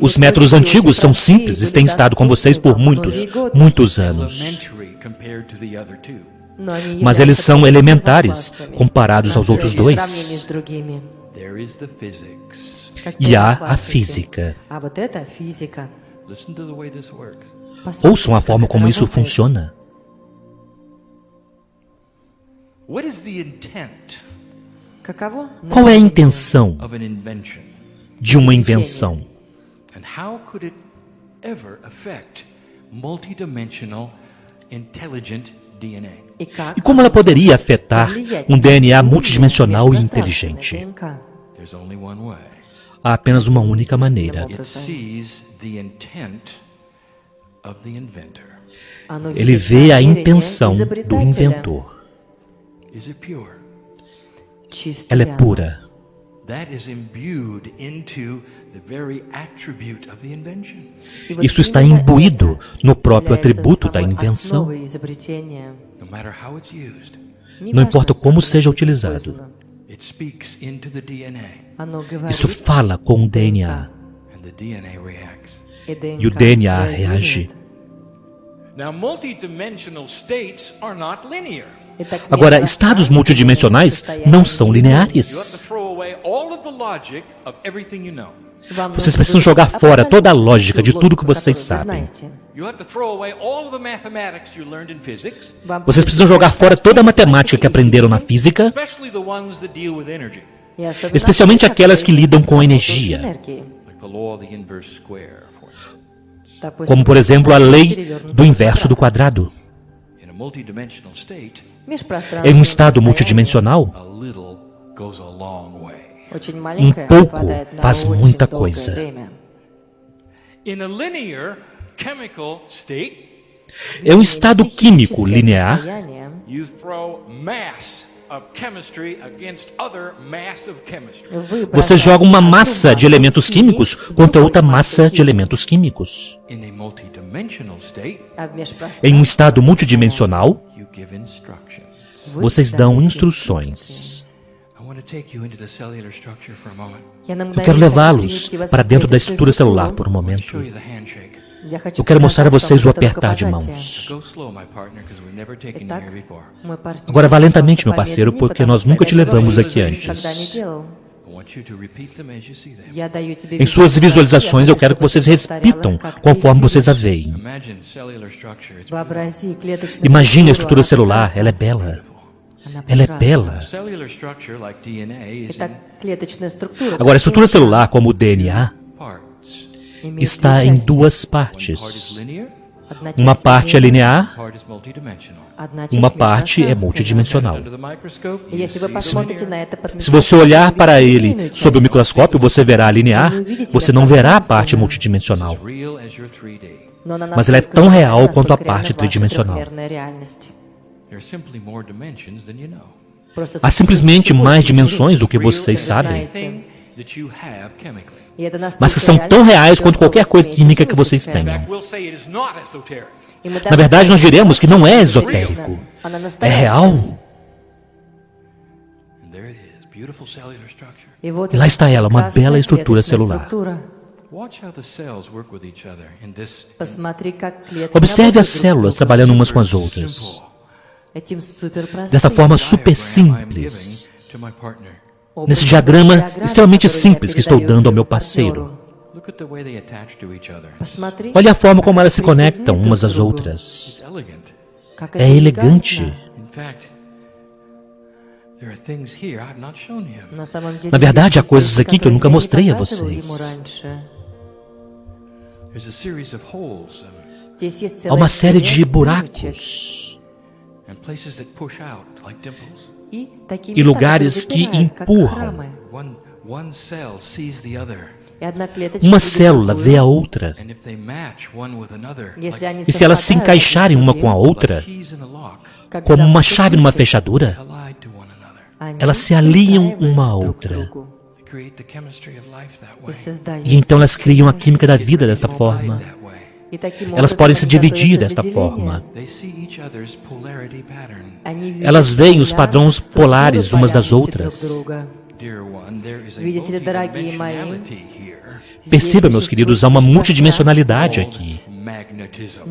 Os métodos antigos são simples e têm estado com vocês por muitos anos. Elementary compared to the other two. Mas eles são elementares comparados aos outros dois. There is the physics. E há a física. Listen to the way this works. Ouçam a forma como isso funciona. What is the intent Qual é a intenção of an invention? de uma invenção? And how could it ever affect multidimensional intelligent DNA? E como ela poderia afetar um DNA multidimensional e inteligente? There's only one way. Há apenas uma única maneira. It sees the intent of the inventor. Ele vê a intenção do inventor. Is it pure? Ela é pura. That is imbued into the very attribute of the invention. Isso está imbuído no próprio atributo da invenção. No matter how it's used, Não importa como seja utilizado. it speaks into the DNA, Isso fala com o DNA. and the DNA reacts. E o DNA reage. Now, multidimensional states are not linear. Agora, estados multidimensionais não são You have lineares. to throw away all of the logic of everything you know. Vocês precisam jogar fora toda a lógica de tudo que vocês sabem. You have to throw away all of the mathematics you learned in physics, Vocês precisam jogar fora toda a matemática que aprenderam na física, especially the ones that deal with energy, especialmente aquelas que lidam com energia, like the law of the inverse square. For instance. como, por exemplo, a lei do inverso do quadrado. In a multidimensional state, Em um estado multidimensional, a little goes a long way. pouco faz muita coisa. In a linear chemical state, Em um estado químico linear, you throw mass of chemistry against other mass of chemistry. você joga uma massa de elementos químicos contra outra massa de elementos químicos. In a multidimensional state, Em um estado multidimensional, you give instructions. vocês dão instruções. I want to take you into the cellular structure for a moment. Eu quero levá-los para dentro da estrutura celular por um Show momento. you the handshake. Eu quero mostrar a vocês o apertar de mãos. Go slow, my partner, because we've never taken you here before. Agora vá lentamente, meu parceiro, porque nós nunca te levamos aqui antes. I want you to repeat them as you see them. Em suas visualizações, eu quero que vocês repitam conforme vocês a veem. Imagine cellular structure. It's Imagine a estrutura celular, ela é bela. Ela é bela. Cellular structure, like DNA, is Итак, клеточная структура. Agora, a estrutura celular, como o DNA, in parts. имеет está две em части. duas Part is partes. linear, Одна Uma часть parte é линейная, linear, part is multidimensional. одна часть uma parte é межпространственная. multidimensional. Under the microscope, И you если вы see посмотрите linear. на это под Se você olhar para ele sob o микроскоп, microscópio, você verá linear, você não verá a parte multidimensional. As real as your 3D. Mas ela é tão real quanto a parte tridimensional. There are simply more dimensions than you know. Há simplesmente mais dimensões do que vocês sabem, Thing that you have chemically. mas que são tão reais quanto qualquer coisa química que vocês In tenham. fact, we'll say it is not esoteric. Na verdade, nós diremos que não é esotérico. É real. And there it is, beautiful cellular structure. E lá está ela, uma bela estrutura celular. Watch how the cells work with each other in this Observe as células trabalhando umas com as outras. Dessa forma super diagram I'm giving simples. to my partner. Nesse diagrama extremamente simples que estou dando ao meu parceiro. Look at the way they attach to each other. Olha a forma como elas se conectam umas às outras. It's elegant. É elegante. In fact, there are things here I've not shown you. Na verdade, há coisas aqui que eu nunca mostrei a vocês. There's a series of holes Há uma série de buracos and places that push out like dimples. e lugares que empurram. One cell sees the other, Uma célula vê a outra. and if they match one with another, E se elas se encaixarem uma com a outra, keys in a lock, como uma chave numa fechadura, collide to one another. elas se alinham uma à outra. They create the chemistry of life that way. E então elas criam a química da vida desta forma. That way. Elas podem se dividir desta forma. They see each other's polarity pattern. Elas veem os padrões polares umas das outras. Dear one, there is a Видите ли, дорогие мои, multidimensionality here. Perceba, meus queridos, há uma multidimensionalidade aqui, Magnetism.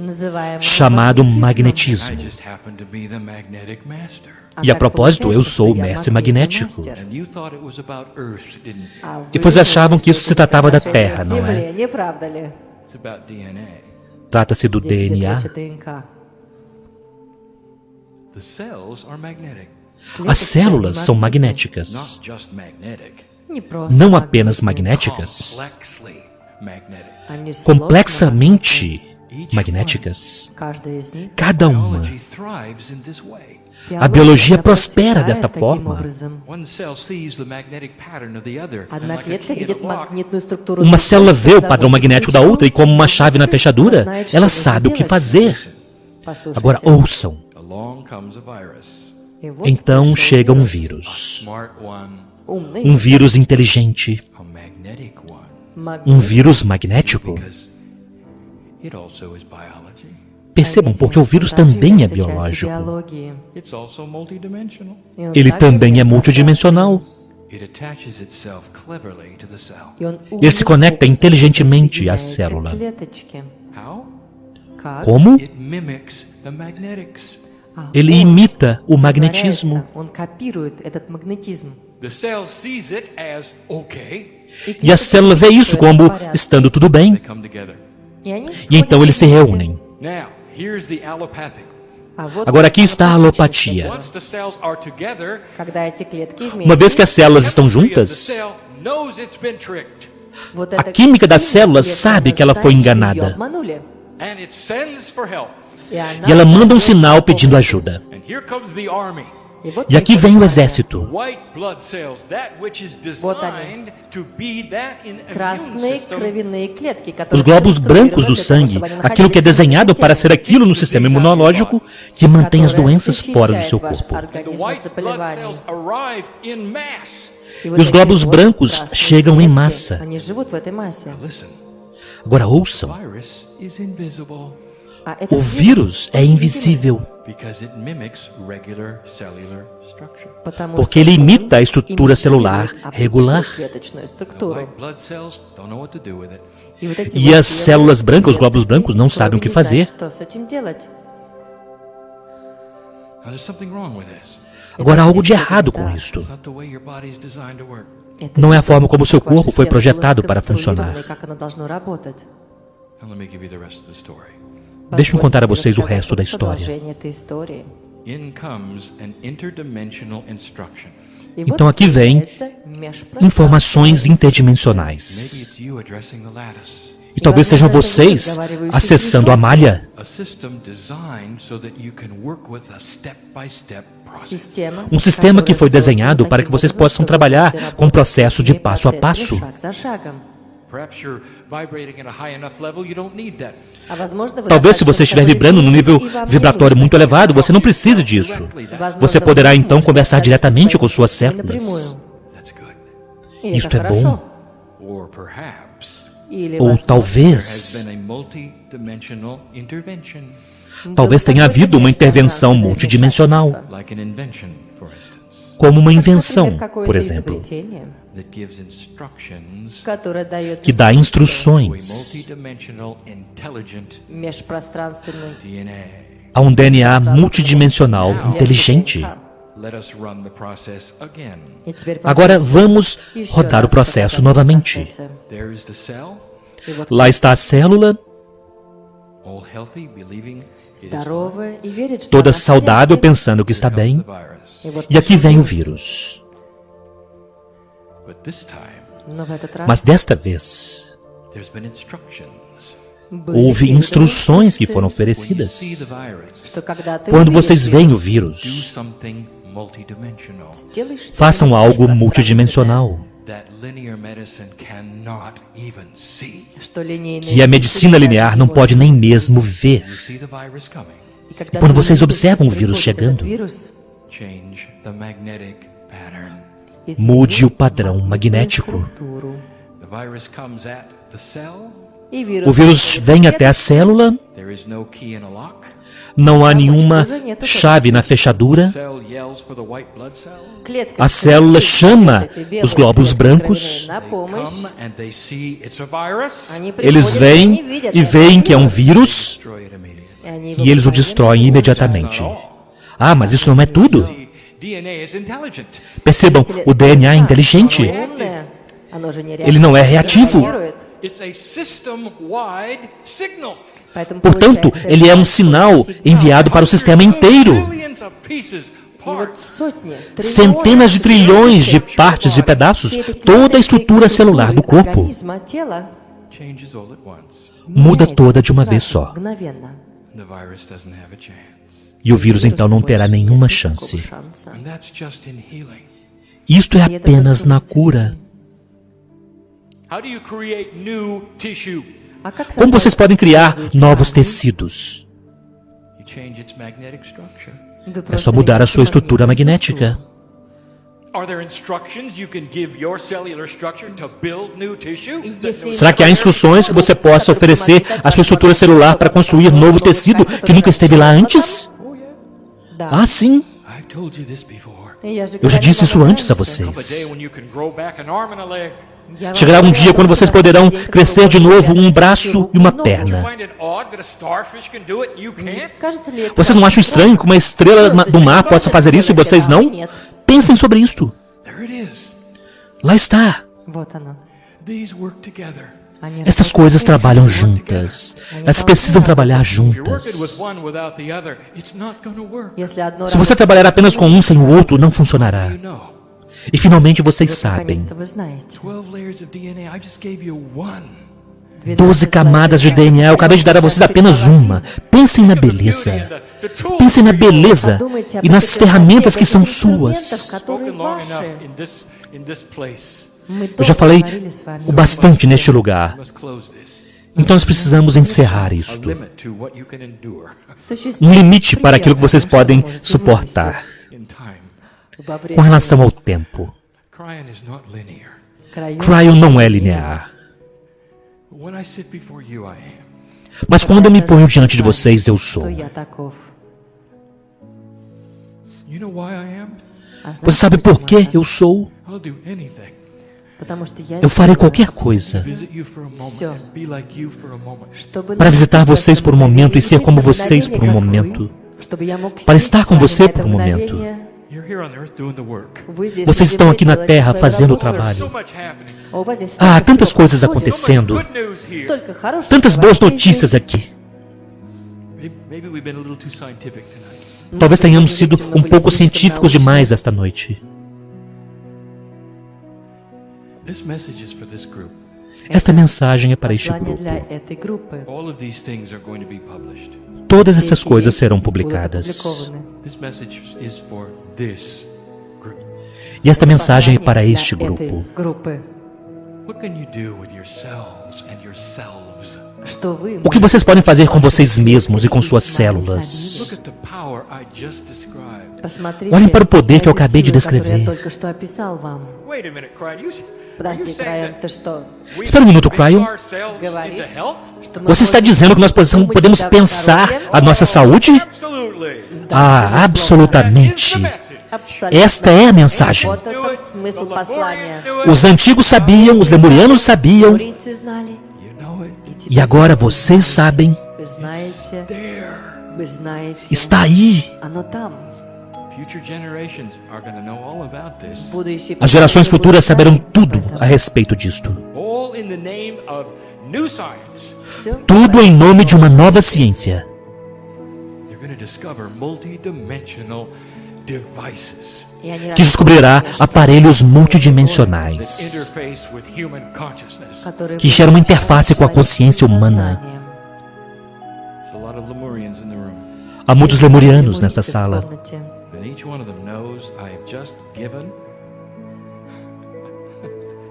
chamado magnetismo. I just happen to be the magnetic master. E a propósito, eu sou o mestre magnético. And you thought it was about Earth, didn't you? E vocês achavam que isso se tratava da Terra, não é? Не правда ли? It's about DNA. Trata-se do Здесь DNA. речь о ДНК. The cells are magnetic. As células são magnéticas. Not just magnetic. Не просто Não apenas magnéticas, Complexly magnetic. Они сложно, complexamente magnéticas. каждая из них. Cada uma. Biology thrives in this way. A biologia prospera процветает desta таким forma. образом. One cell sees the magnetic pattern of the other. And Одна like a клетка key in видит a lock, магнитную структуру. Uma другой, célula vê o заводит padrão magnético da outra e, como uma chave na fechadura, знает, что ela нужно sabe o que делать. fazer. Послушайте. Agora, ouçam. along comes a virus. И вот Então пришел chega um вирус. vírus. Smart one, Умный, Um vírus inteligente. a magnetic one. Um магнитный. vírus magnético. Because it also is biology. Percebam, porque o vírus também é biológico. It's also multidimensional. Ele também é multidimensional. It attaches itself cleverly to the cell. Ele se conecta inteligentemente à célula. How? Como? It mimics the magnetics. Ele imita o magnetismo. Он копирует этот магнетизм. The cell sees it as okay. E a célula vê isso como estando tudo bem. They come together. E então eles se reúnem. Now, here's the allopathic. Agora aqui está a alopatia. Once the cells are together, Когда эти клетки Uma vez que as вместе, células estão chemistry of the juntas, cell knows it's been tricked, вот a эта química das células клетка sabe que ela foi знает, что enganada. её обманули. and it sends for help. E ela manda um sinal pedindo ajuda. And here comes the army. E aqui vem o exército. White blood cells, that which is Вот они. designed to be that in immune Красные system. кровяные клетки, которые Os glóbulos структурированы brancos do для того, sangue, чтобы они aquilo que é находились в desenhado системе, para ser aquilo no sistema imunológico que mantém as которая doenças fora do seu защищает ваш corpo. And the организм от white blood заболеваний. cells arrive in mass. И E вот os эти glóbulos вот brancos красные chegam em клетки, massa. Они живут в этой массе. Listen, Agora ouçam, virus is invisible А этот o vírus é invisível, because it mimics regular cellular structure. потому porque что ele он imita a estrutura имитирует celular обычную regular. клеточную The структуру. white blood cells don't know what to do with it. И вот эти E вот as células белые brancas, os glóbulos клетки brancos, não sabem o que не знают, fazer. что с этим делать. Now, there's something wrong with this. Agora há algo de errado com isto. It's not the way your body is designed to work. Это Não é не a forma то, como o seu как ваше corpo foi тело было projetado para сконструировано funcionar. и как оно должно работать. Now let me give you the rest of the story. Deixe-me contar a Позвольте vocês o рассказать resto da вам história. продолжение этой истории. in comes an interdimensional instruction. Então aqui vem informações interdimensionais. Maybe it's you addressing the lattice. E talvez sejam vocês acessando a malha. A system designed so that you can work with a step-by-step process. Um sistema que foi desenhado para que vocês possam trabalhar com o processo de passo a passo. Perhaps you're vibrating at a high enough level, you don't need that. Talvez se você estiver vibrando num nível vibratório muito elevado, você não precise disso. Você poderá então conversar diretamente com suas células. That's good. Isto é bom. Or perhaps Ou has talvez been a multi-dimensional intervention, Talvez tenha havido uma intervenção multidimensional, like an invention, for instance, como uma invenção, por exemplo, that gives instructions que dá to a instruções multi-dimensional intelligent DNA. a um DNA multidimensional inteligente. Let us run the process again. Agora vamos rodar o processo novamente. There is the cell, Lá está a célula, all healthy, believing it is fine. toda saudável, pensando que está bem. The virus. E aqui vem o vírus. But this time, Mas desta vez, there's been instructions. houve instruções que foram When you see the oferecidas. virus, Quando vocês veem o do vírus, something multidimensional façam algo multidimensional, that linear medicine cannot even see. que a medicina linear não pode nem mesmo ver. You see the virus coming. E quando vocês observam o vírus chegando, Change the magnetic pattern. mude o padrão magnético. The virus comes at the cell. O vírus vem até a célula, There is no key in a lock. não há nenhuma chave na fechadura. The cell yells for the white blood cell. A célula chama os glóbulos brancos. They come and they see it's a virus. Eles vêm e veem que é um vírus Destroy it immediately. e eles o destroem imediatamente. Ah, mas isso não é tudo. See, DNA is intelligent. Percebam, o DNA é inteligente. Ele não é reativo. It's a system-wide signal. Portanto, ele é um sinal enviado para o sistema inteiro. Billions of pieces, parts. Centenas de trilhões de partes e pedaços, toda a estrutura celular do corpo Changes all at once. muda toda de uma vez só. The virus doesn't have a chance. E o vírus então não terá nenhuma chance. And that's just in healing. Isto é apenas na cura. How do you create new tissue? Como vocês podem criar novos tecidos? You change its magnetic structure. É só mudar a sua estrutura magnética. Are there instructions you can give your cellular structure to build new tissue? Será que há instruções que você possa oferecer à sua estrutura celular para construir novo tecido que nunca esteve lá antes? Ah, sim. I've told you this before. Eu já disse isso antes a Come a day vocês. when you can grow back an arm and a leg. Chegará um dia quando vocês poderão crescer de novo um braço e uma perna. Find it odd that a starfish can do it and you can't? Vocês não acham estranho que uma estrela do mar possa fazer isso e vocês não? Pensem sobre isto. There it is. Lá está. These work together. Essas coisas trabalham juntas. Elas precisam trabalhar If you're working juntas. with one without the other, it's not going to work. Se você trabalhar apenas com um sem o outro, não funcionará. You know, E finalmente vocês sabem. 12 layers of DNA, I just gave you one. 12 camadas de DNA, eu acabei de dar a vocês apenas uma. Pensem na beleza. Pensem na beleza e nas ferramentas que são suas. Spoken long enough in this place. Eu já falei o bastante neste lugar. Let's close this. Então nós precisamos encerrar A isto. limit to what you can endure Um limite para aquilo que vocês podem suportar in time. com relação ao tempo. Cryon is not linear. Cryo não é linear. But when I sit before you, I am. Mas quando eu me ponho diante de vocês, eu sou. You know why I am? Você sabe por que eu sou? I'll do anything. Eu farei qualquer coisa Visit you for a moment and be like you for a moment. para visitar vocês por um momento e ser como vocês por um momento. Para estar com você por um momento. You're here on earth doing the work. Vocês estão aqui na Terra fazendo o Oh, there's so trabalho. much happening. Há tantas coisas So much acontecendo. good news here. Tantas boas notícias aqui. Maybe we've been a little too scientific tonight. Talvez tenhamos sido um pouco científicos demais esta noite. This message is for this group. Esta mensagem é para este Послание grupo. для этой группы. All of these things are going to be published. Todas essas Эти coisas вещи serão будут publicadas. опубликованы. This message is for this group. E esta mensagem é Послание para для este этой grupo. группы. What can you do with yourselves and yourselves? Что вы O que vocês podem fazer com vocês mesmos e com suas células? Look at the power I just described. Посмотрите Olhem para o poder que eu на эти acabei de силы, которые descrever. я только что описал вам. Wait a minute, Cryon. Are Подожди, you saying Крайон, that ты что? we Espera um minuto, think Cryon. ourselves Говоришь, into health? что мы Você está можем dizendo que nós думать podemos себя pensar здоровьем? a nossa saúde? Absolutely. Ah, absolutamente. That is the message. Абсолютно. Esta é a mensagem. Вот это смысл послания. Os antigos sabiam, os lemurianos sabiam, Лемурийцы знали, You know it. и e теперь agora vocês sabem. вы знаете, There. вы знаете. Está aí. Оно там. Future generations are going to know all about this. Будущие As gerações поколения futuras будут saberão знать tudo об этом. a respeito disto. All in the name of new science. Всё Tudo em nome de uma nova ciência, They're going to discover multi-dimensional devices И они que descobrirá aparelhos that multidimensionais, interface with human consciousness. которые que gera uma interface com a consciência humana. There's a lot of Lemurians in the room, Há muitos lemurianos nesta sala. and each one of them knows I have just given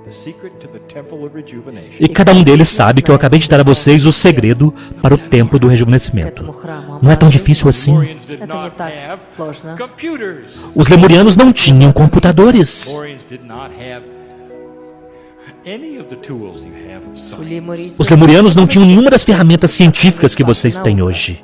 the secret to the Temple of Rejuvenation. E cada um deles sabe que eu acabei de dar a vocês o segredo para o templo do rejuvenescimento. Não é tão difícil assim. Lemurians did Это не not так have сложно. computers. Os lemurianos não tinham computadores. Lemurians did not have any of the tools you have of У science, лемурийцев Os lemurianos não tinham nenhuma das ferramentas científicas que vocês têm hoje.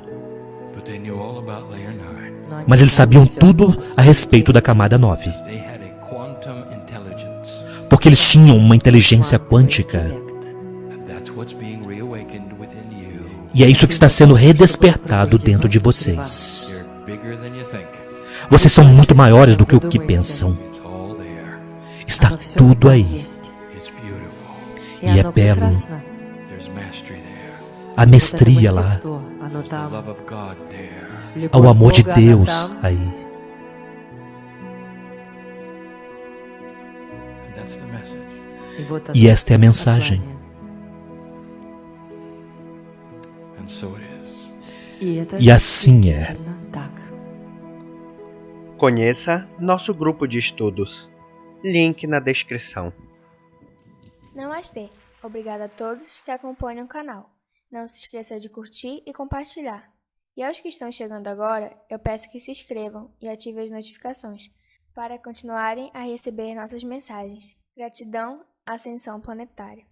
but they knew all about layer 9. но они Mas eles знали sabiam всё. tudo a respeito da camada 9. They had a quantum intelligence, Porque eles tinham uma inteligência quântica. and that's what's being reawakened within you. E é isso que está sendo redespertado dentro de vocês. You're bigger than you think. Vocês são muito maiores do que o que pensam. It's all there. Está Оно всё tudo там aí. есть. It's beautiful. И E é оно belo. прекрасно. There's mastery there. A Вот это mestria lá, мастерство, оно There's the там. love of God there. Любовь ao amor de Бога, оно Deus там. aí. And that's the message. И вот E оно, esta é a mensagem. послание. And so it is. И это E assim é. действительно так. Conheça nosso grupo de estudos. Link na descrição. Namastê! Obrigada a todos que acompanham o canal. Não se esqueça de curtir e compartilhar. E aos que estão chegando agora, eu peço que se inscrevam e ativem as notificações para continuarem a receber nossas mensagens. Gratidão, Ascensão Planetária.